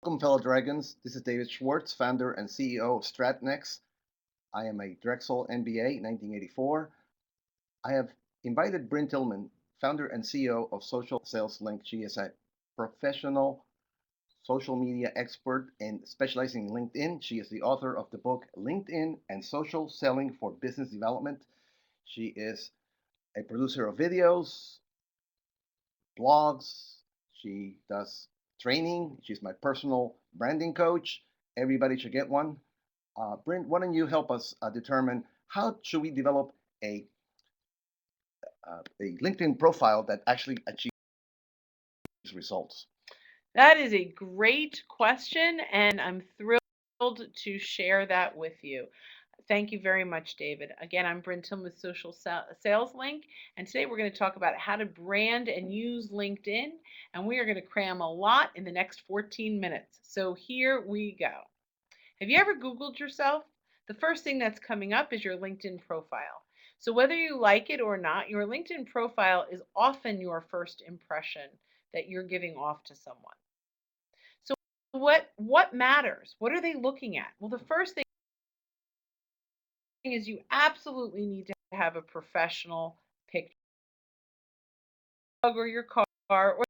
Welcome, fellow dragons. This is David Schwartz, founder and CEO of Stratnex. I am a Drexel MBA 1984. I have invited Bryn Tillman, founder and CEO of Social Sales Link. She is a professional social media expert and specializing in LinkedIn. She is the author of the book LinkedIn and Social Selling for Business Development. She is a producer of videos, blogs. She does training. She's my personal branding coach. Everybody should get one. Brent, why don't you help us determine how should we develop a LinkedIn profile that actually achieves results? That is a great question, and I'm thrilled to share that with you. Thank you very much, David. Again, I'm Bryn Tillman with Social Sales Link, and today we're going to talk about how to brand and use LinkedIn, and we are going to cram a lot in the next 14 minutes. So here we go. Have you ever Googled yourself? The first thing that's coming up is your LinkedIn profile. So whether you like it or not, your LinkedIn profile is often your first impression that you're giving off to someone. So what matters? What are they looking at? Well, the first thing is you absolutely need to have a professional picture or your car or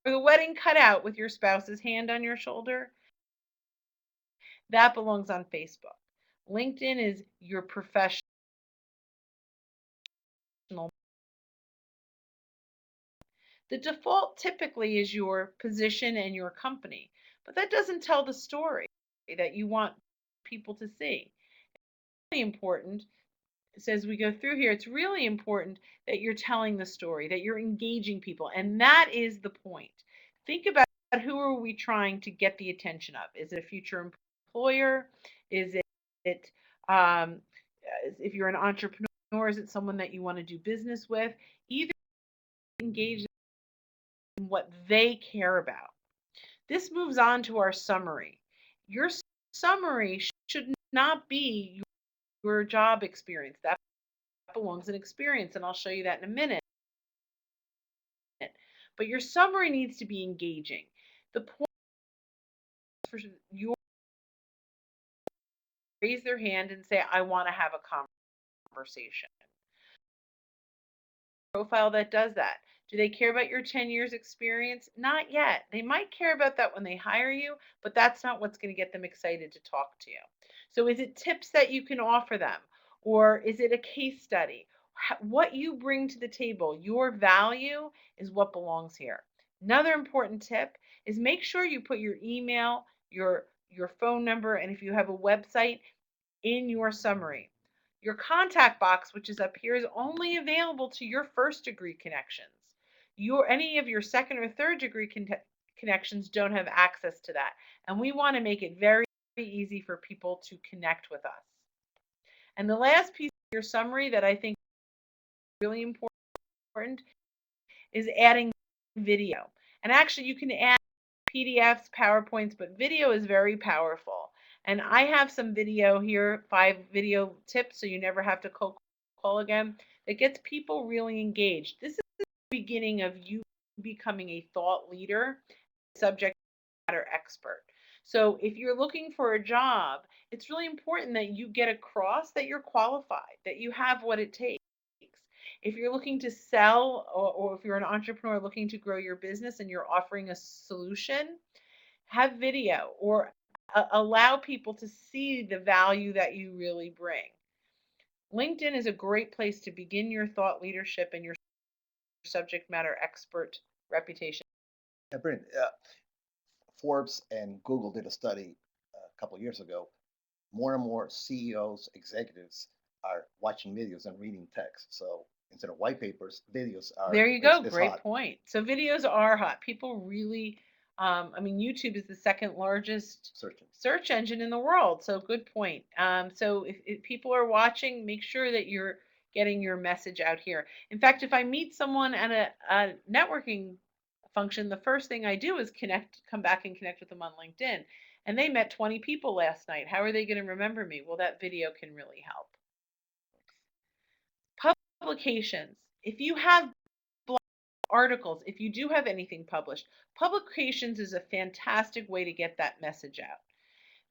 the wedding cut out with your spouse's hand on your shoulder. That belongs on Facebook. LinkedIn is your professional. The default typically is your position and your company, but that doesn't tell the story that you want people to see. It's really important. So as we go through here, it's really important that you're telling the story, that you're engaging people, and that is the point. Think about who are we trying to get the attention of? Is it a future employer? Is it um, if you're an entrepreneur? Is it someone that you want to do business with? Either engage in what they care about. This moves on to our summary. Your summary should not be your job experience. That belongs in experience, and I'll show you that in a minute. But your summary needs to be engaging. The point for you raise their hand and say, I want to have a conversation. Profile that does that. Do they care about your 10 years experience? Not yet. They might care about that when they hire you, but that's not what's going to get them excited to talk to you. So is it tips that you can offer them? Or is it a case study? What you bring to the table, your value is what belongs here. Another important tip is make sure you put your email, your phone number, and if you have a website in your summary. Your contact box, which is up here, is only available to your first degree connections. Any of your second or third degree connections don't have access to that. And we want to make it very easy for people to connect with us. And the last piece of your summary that I think is really important is adding video. And actually, you can add PDFs, PowerPoints, but video is very powerful. And I have some video here, 5 video tips so you never have to call again, that gets people really engaged. This is the beginning of you becoming a thought leader, subject matter expert. So if you're looking for a job, it's really important that you get across that you're qualified, that you have what it takes. If you're looking to sell, or if you're an entrepreneur looking to grow your business and you're offering a solution, have video or allow people to see the value that you really bring. LinkedIn is a great place to begin your thought leadership and your subject matter expert reputation. Yeah, Brent, Forbes and Google did a study a couple of years ago. More and more CEOs, executives are watching videos and reading text. So instead of white papers, videos are There you go. is Great hot. point. So videos are hot. People really, I mean, YouTube is the second largest Searching. search engine in the world. So good point. So if people are watching, make sure that you're getting your message out here. In fact, if I meet someone at a networking function, the first thing I do is come back and connect with them on LinkedIn. And they met 20 people last night. How are they going to remember me? Well, that video can really help. Publications. If you have articles, if you do have anything published, publications is a fantastic way to get that message out.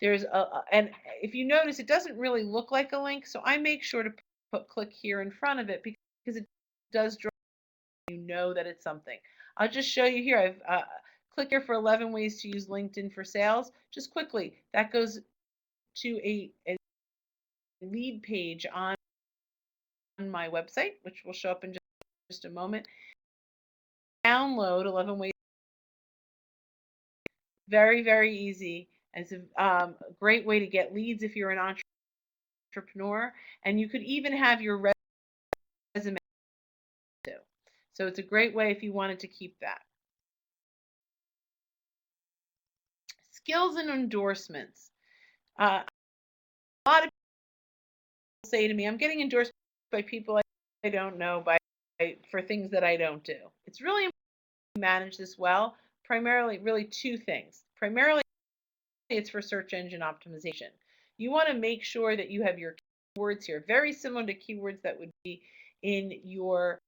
There's and if you notice, it doesn't really look like a link, so I make sure to click here in front of it because it does draw you know that it's something. I'll just show you here. I've click here for 11 ways to use LinkedIn for sales. Just quickly, that goes to a lead page on my website, which will show up in just a moment. Download 11 ways. Very, very easy. It's a great way to get leads if you're an entrepreneur, and you could even have your resume too. So it's a great way if you wanted to keep that. Skills and endorsements. A lot of people say to me, I'm getting endorsed by people I don't know for things that I don't do. It's really important to manage this well. Primarily, really two things. Primarily, it's for search engine optimization. You want to make sure that you have your keywords here, very similar to keywords that would be in your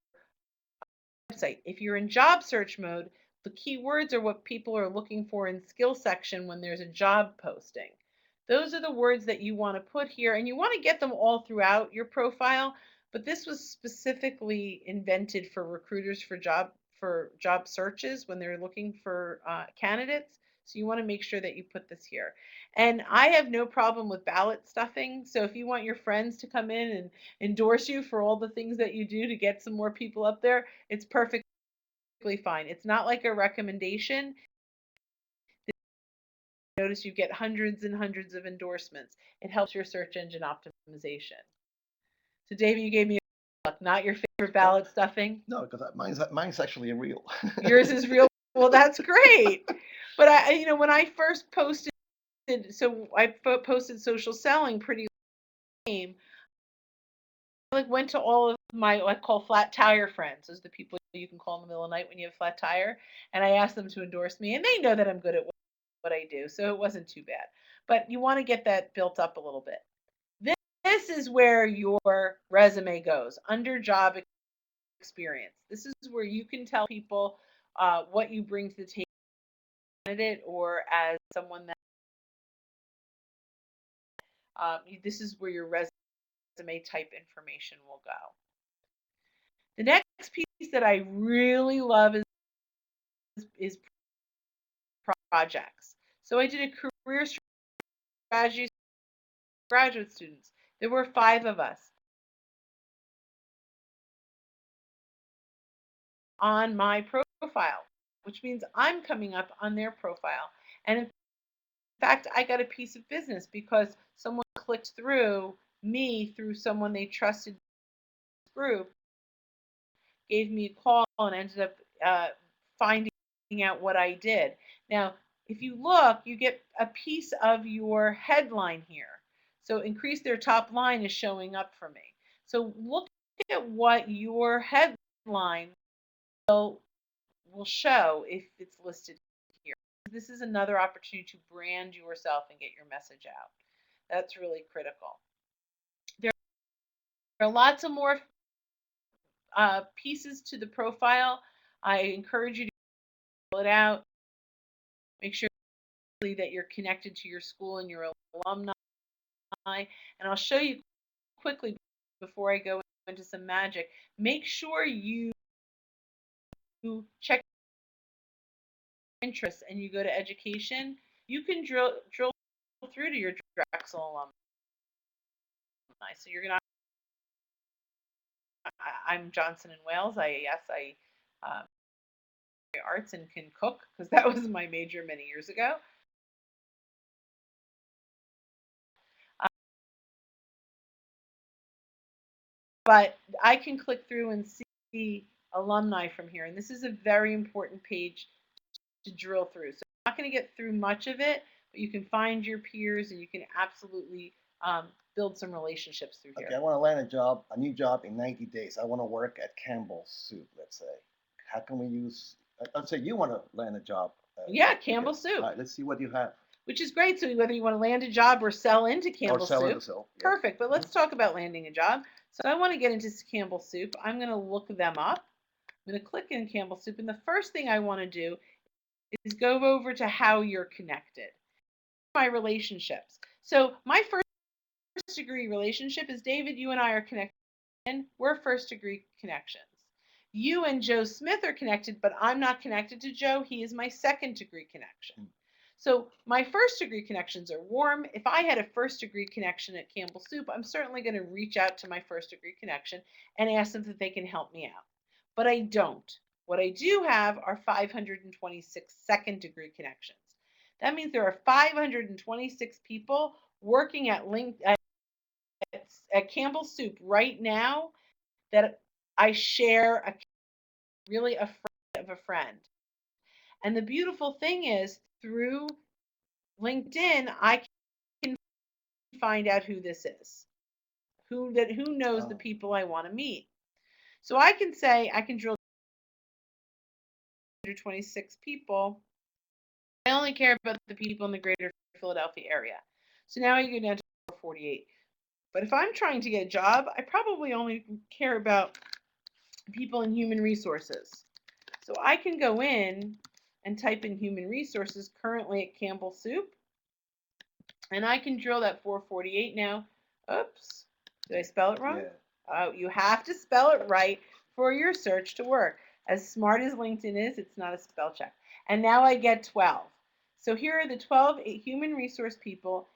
website. If you're in job search mode, the keywords are what people are looking for in skill section when there's a job posting. Those are the words that you want to put here, and you want to get them all throughout your profile, but this was specifically invented for recruiters for job searches when they're looking for candidates. So you want to make sure that you put this here. And I have no problem with ballot stuffing. So if you want your friends to come in and endorse you for all the things that you do to get some more people up there, it's perfectly fine. It's not like a recommendation. Notice you get hundreds and hundreds of endorsements. It helps your search engine optimization. So David, you gave me a look. Not your favorite ballot stuffing? No, because mine's actually real. Yours is real. Well, that's great. But when I first posted, so I posted social selling pretty lame. I went to all of my what I call flat tire friends. Those are the people you can call in the middle of the night when you have a flat tire. And I asked them to endorse me, and they know that I'm good at what I do, so it wasn't too bad. But you want to get that built up a little bit. This is where your resume goes, under job experience. This is where you can tell people what you bring to the table as a candidate or as someone that this is where your resume type information will go. The next piece that I really love is projects. So I did a career strategy graduate students. There were 5 of us on my profile, which means I'm coming up on their profile. And in fact, I got a piece of business because someone clicked through me through someone they trusted group, gave me a call, and ended up finding out what I did. Now, if you look, you get a piece of your headline here. So increase their top line is showing up for me. So look at what your headline will show if it's listed here. This is another opportunity to brand yourself and get your message out. That's really critical. There are lots of more pieces to the profile. I encourage you to fill it out. Make sure that you're connected to your school and your alumni. And I'll show you quickly before I go into some magic. Make sure you check interests and you go to education. You can drill through to your Drexel alumni. So you're gonna. I'm Johnson and Wales. I arts and can cook because that was my major many years ago. But I can click through and see alumni from here, and this is a very important page to drill through. So I'm not going to get through much of it, but you can find your peers and you can absolutely build some relationships through here. Okay, I want to land a new job in 90 days. I want to work at Campbell's Soup, let's say. How can we use, let's say you want to land a job. Yeah, Campbell Soup. All right, let's see what you have. Which is great. So whether you want to land a job or sell into Campbell Soup, yes. Perfect. But let's talk about landing a job. So I want to get into Campbell Soup. I'm going to look them up. I'm going to click in Campbell Soup, and the first thing I want to do is go over to how you're connected. My relationships. So my first degree relationship is David, you and I are connected. We're first degree connections. You and Joe Smith are connected, but I'm not connected to Joe. He is my second degree connection. So my first degree connections are warm. If I had a first degree connection at Campbell Soup, I'm certainly going to reach out to my first degree connection and ask them if they can help me out. But I don't. What I do have are 526 second degree connections. That means there are 526 people working at Campbell Soup right now that I share really a friend of a friend. And the beautiful thing is, through LinkedIn, I can find out who this is, who knows the people I want to meet. So I can say, I can drill 26 people. I only care about the people in the greater Philadelphia area. So now I go down to 48. But if I'm trying to get a job, I probably only care about people in human resources. So I can go in and type in human resources currently at Campbell Soup, and I can drill that 448 now. Oops, did I spell it wrong? Yeah. Oh, you have to spell it right for your search to work. As smart as LinkedIn is, it's not a spell check. And now I get 12. So here are the 12 human resource people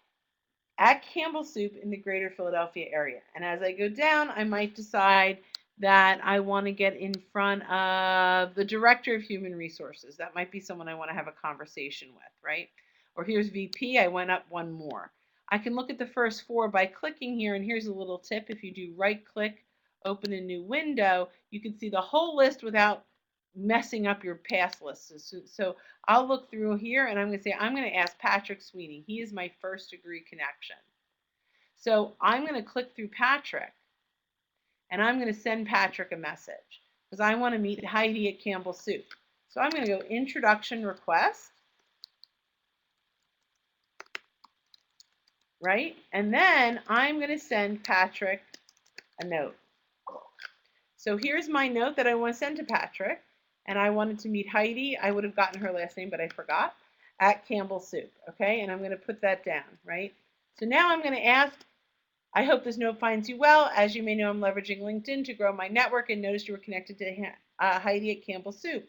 at Campbell Soup in the greater Philadelphia area. And as I go down, I might decide that I want to get in front of the director of human resources. That might be someone I want to have a conversation with, right? Or here's VP, I went up one more. I can look at the first 4 by clicking here, and here's a little tip. If you do right click, open a new window, you can see the whole list without messing up your past list. So I'll look through here, and I'm going to say, I'm going to ask Patrick Sweeney. He is my first degree connection. So I'm going to click through Patrick, and I'm going to send Patrick a message because I want to meet Heidi at Campbell Soup. So I'm going to go introduction request, right? And then I'm going to send Patrick a note. So here's my note that I want to send to Patrick, and I wanted to meet Heidi. I would have gotten her last name, but I forgot, at Campbell Soup, okay? And I'm going to put that down, right? So now I'm going to ask, I hope this note finds you well. As you may know, I'm leveraging LinkedIn to grow my network and noticed you were connected to Heidi at Campbell Soup.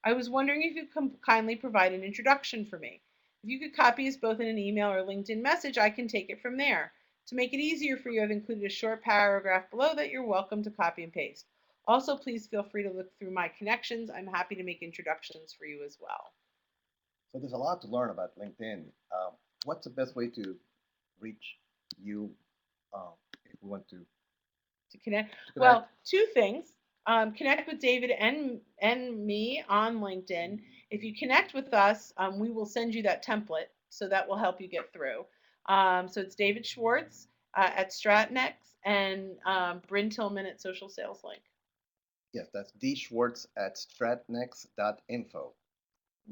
I was wondering if you could kindly provide an introduction for me. If you could copy us both in an email or LinkedIn message, I can take it from there. To make it easier for you, I've included a short paragraph below that you're welcome to copy and paste. Also, please feel free to look through my connections. I'm happy to make introductions for you as well. So there's a lot to learn about LinkedIn. What's the best way to reach you if we want to connect? connect? Well, 2 things. Connect with David and me on LinkedIn. If you connect with us, we will send you that template, so that will help you get through. So it's David Schwartz at Stratnex and Bryn Tillman at Social Sales Link. Yes, that's dschwartz@stratnex.info.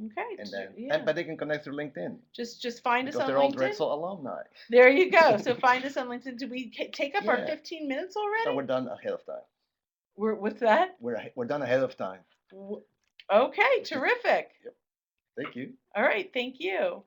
Okay. And then, yeah. but they can connect through LinkedIn Just find us because on they're all LinkedIn. Drexel alumni. There you go. So find us on LinkedIn. Did we take up our Yeah. 15 minutes already? So we're done ahead of time. What's that? We're done ahead of time. Okay, terrific. Yep. Thank you. All right, thank you.